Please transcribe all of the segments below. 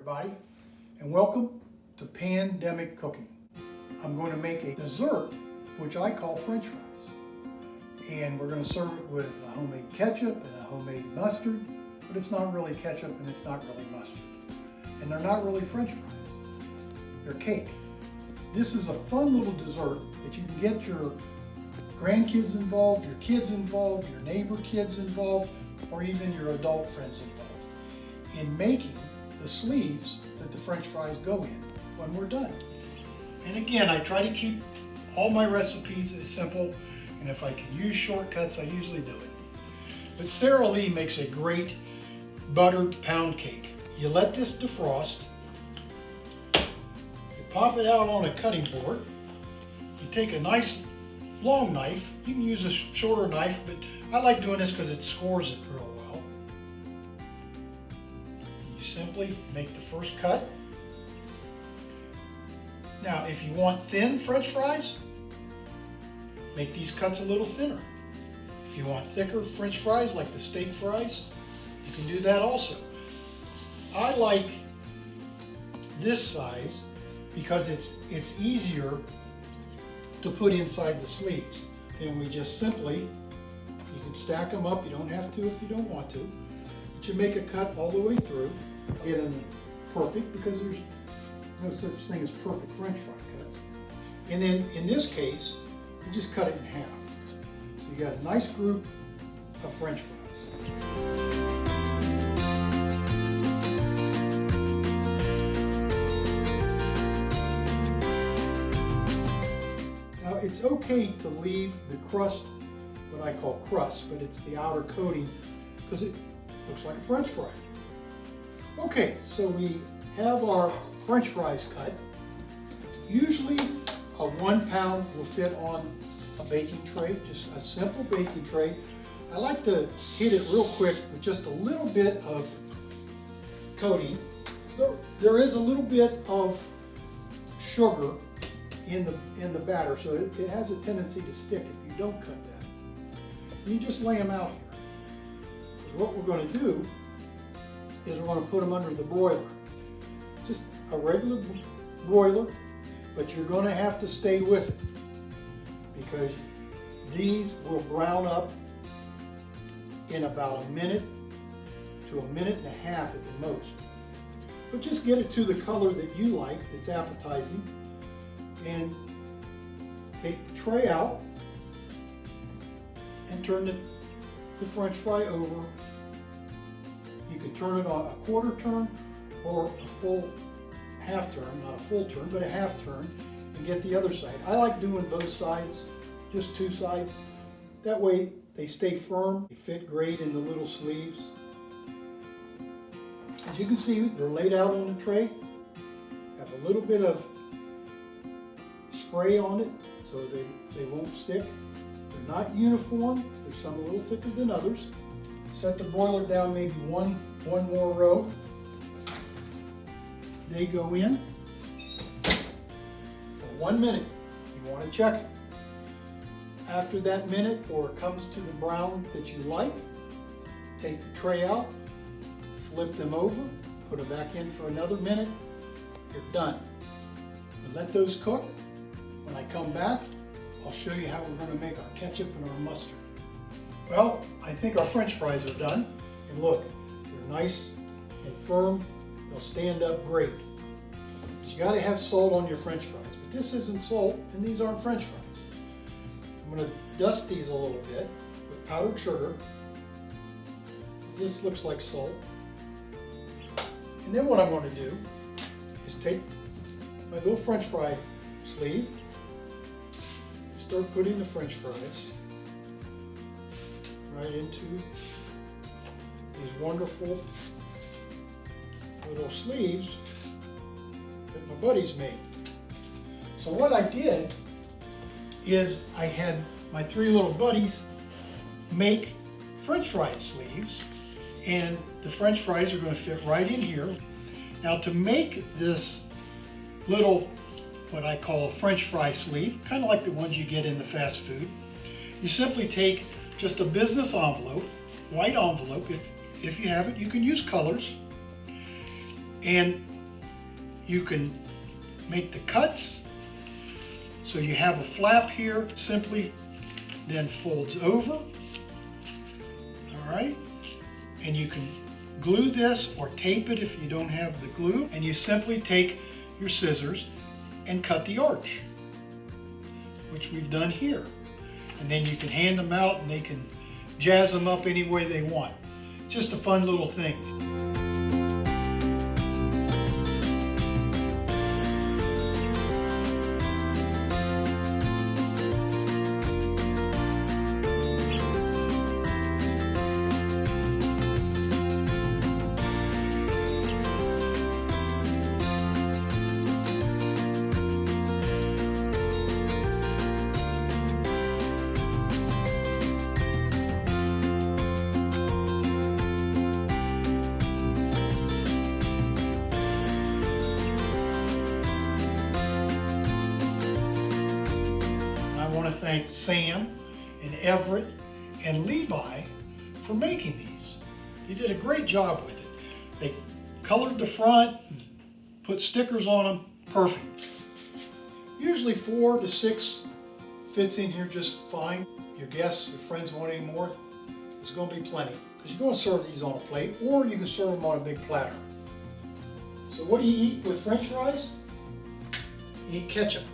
everybody, and welcome to Pan-Demi cooking. I'm going to make a dessert which I call French fries, and we're going to serve it with a homemade ketchup and a homemade mustard, but it's not really ketchup and it's not really mustard, and they're not really French fries, they're cake. This is a fun little dessert that you can get your grandkids involved, your kids involved, your neighbor kids involved, or even your adult friends involved in making the sleeves that the French fries go in when we're done. And again, I try to keep all my recipes as simple, and if I can use shortcuts, I usually do it. But Sarah Lee makes a great buttered pound cake. You let this defrost, you pop it out on a cutting board, you take a nice long knife, you can use a shorter knife, but I like doing this because it scores it real well. You simply make the first cut. Now, if you want thin French fries, make these cuts a little thinner. If you want thicker French fries, like the steak fries, you can do that also. I like this size because it's easier to put inside the sleeves. And we just simply, you can stack them up, you don't have to if you don't want to, but you make a cut all the way through, get them perfect because there's no such thing as perfect French fry cuts. And then in this case, you just cut it in half. So you got a nice group of French fries. Now it's okay to leave the crust, what I call crust, but it's the outer coating because it looks like a French fry. Okay, so we have our French fries cut. Usually a 1 pound will fit on a baking tray, just a simple baking tray. I like to hit it real quick with just a little bit of coating. There is a little bit of sugar in the batter, so it has a tendency to stick if you don't cut that. You just lay them out here. What we're going to do is we're going to put them under the broiler. Just a regular broiler, but you're going to have to stay with it because these will brown up in about a minute to a minute and a half at the most. But just get it to the color that you like, that's appetizing, and take the tray out and turn the French fry over. You can turn it on a quarter turn or a full half turn, not a full turn, but a half turn, and get the other side. I like doing both sides, just two sides. That way they stay firm, they fit great in the little sleeves. As you can see, they're laid out on the tray, have a little bit of spray on it so they won't stick. They're not uniform, there's some a little thicker than others. Set the broiler down maybe one more row. They go in for 1 minute. You want to check it. After that minute, or it comes to the brown that you like, take the tray out, flip them over, put them back in for another minute. You're done. But let those cook. When I come back, I'll show you how we're going to make our ketchup and our mustard. Well, I think our French fries are done. And look, they're nice and firm. They'll stand up great. But you got to have salt on your French fries. But this isn't salt, and these aren't French fries. I'm going to dust these a little bit with powdered sugar. This looks like salt. And then what I'm going to do is take my little French fry sleeve, start putting the French fries right into these wonderful little sleeves that my buddies made. So what I did is I had my 3 little buddies make French fry sleeves, and the French fries are going to fit right in here. Now, to make this little, what I call a French fry sleeve, kind of like the ones you get in the fast food, you simply take just a business envelope, white envelope, if you have it. You can use colors. And you can make the cuts. So you have a flap here, simply then folds over. All right. And you can glue this or tape it if you don't have the glue. And you simply take your scissors and cut the arch, which we've done here. And then you can hand them out and they can jazz them up any way they want. Just a fun little thing. I want to thank Sam and Everett and Levi for making these. They did a great job with it. They colored the front, put stickers on them, perfect. Usually 4 to 6 fits in here just fine. Your guests, your friends want any more, there's going to be plenty. Because you're going to serve these on a plate or you can serve them on a big platter. So what do you eat with French fries? You eat ketchup.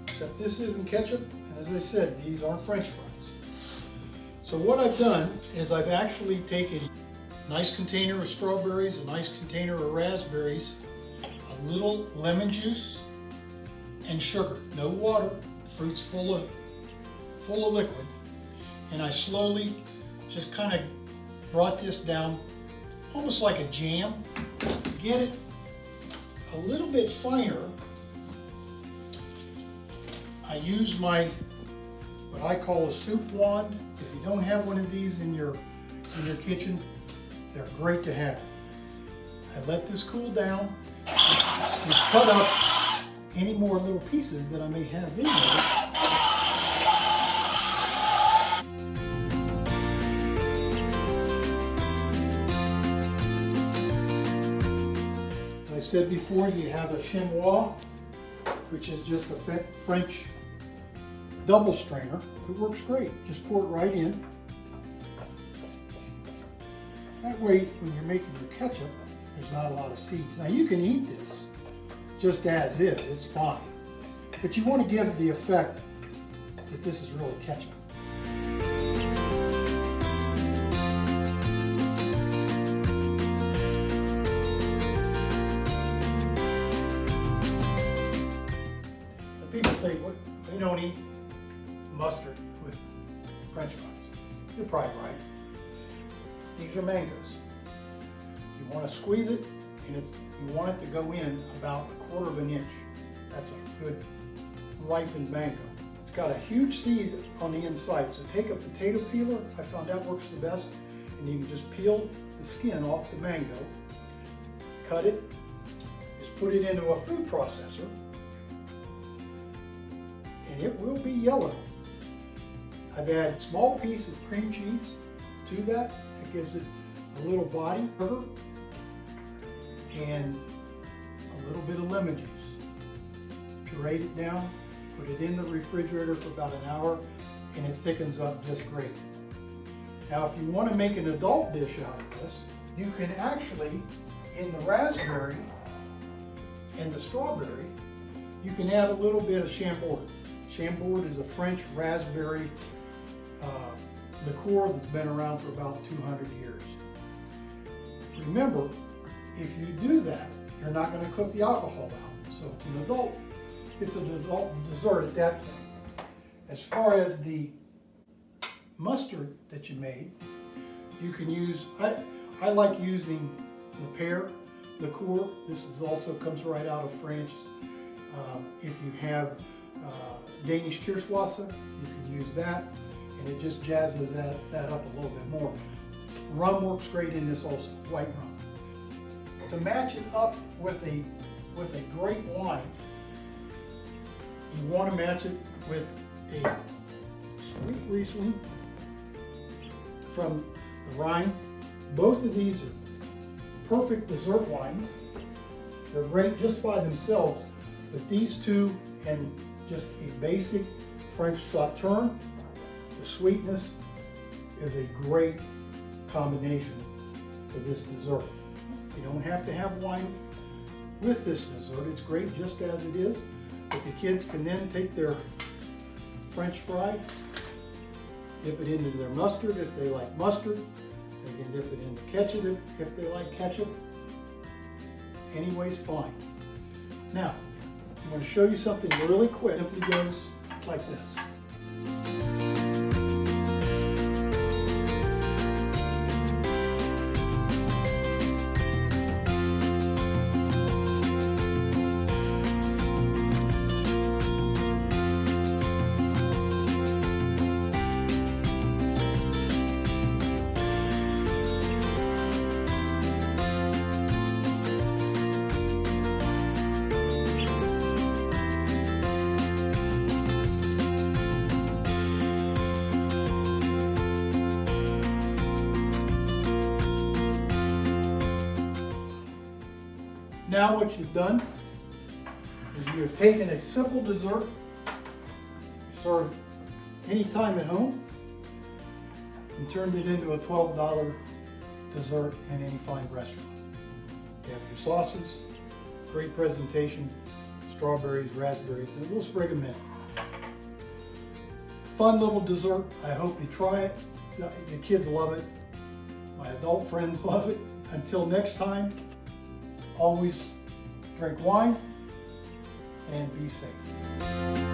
Except this isn't ketchup, and as I said, these aren't French fries. So what I've done is I've actually taken a nice container of strawberries, a nice container of raspberries, a little lemon juice, and sugar. No water, the fruit's full of liquid. And I slowly just kind of brought this down almost like a jam. Get it a little bit finer. I used my, what I call a soup wand. If you don't have one of these in your kitchen, they're great to have. I let this cool down and cut up any more little pieces that I may have in there. As I said before, you have a chinois, which is just a French double strainer. It works great. Just pour it right in. That way, when you're making your ketchup, there's not a lot of seeds. Now you can eat this just as is, it's fine. But you want to give the effect that this is really ketchup. People say, what, they don't eat mustard with French fries. You're probably right. These are mangoes. You want to squeeze it, and you want it to go in about 1/4 of an inch. That's a good ripened mango. It's got a huge seed on the inside, so take a potato peeler. I found that works the best, and you can just peel the skin off the mango, cut it, just put it into a food processor, and it will be yellow. I've added a small piece of cream cheese to that. It gives it a little body, and a little bit of lemon juice. Pureed it down, put it in the refrigerator for about an hour, and it thickens up just great. Now, if you want to make an adult dish out of this, you can actually, in the raspberry and the strawberry, you can add a little bit of Chambord. Chambord is a French raspberry liqueur that's been around for about 200 years. Remember, if you do that, you're not going to cook the alcohol out. So it's an adult dessert at that point. As far as the mustard that you made, you can use, I like using the pear liqueur. This is also comes right out of France. If you have Danish Kirschwasser, you can use that, and it just jazzes that up a little bit more. Rum works great in this also, white rum. To match it up with a great wine, you want to match it with a sweet Riesling from the Rhine. Both of these are perfect dessert wines. They're great just by themselves, but these two and just a basic French Sauterne, the sweetness is a great combination for this dessert. You don't have to have wine with this dessert. It's great just as it is, but the kids can then take their French fry, dip it into their mustard if they like mustard. They can dip it into ketchup if they like ketchup. Anyways, fine. Now, I'm going to show you something really quick. It simply goes like this. Now what you've done is you have taken a simple dessert, served anytime at home, and turned it into a $12 dessert in any fine restaurant. You have your sauces, great presentation, strawberries, raspberries, and a little sprig of mint. Fun little dessert. I hope you try it. The kids love it. My adult friends love it. Until next time, always drink wine and be safe.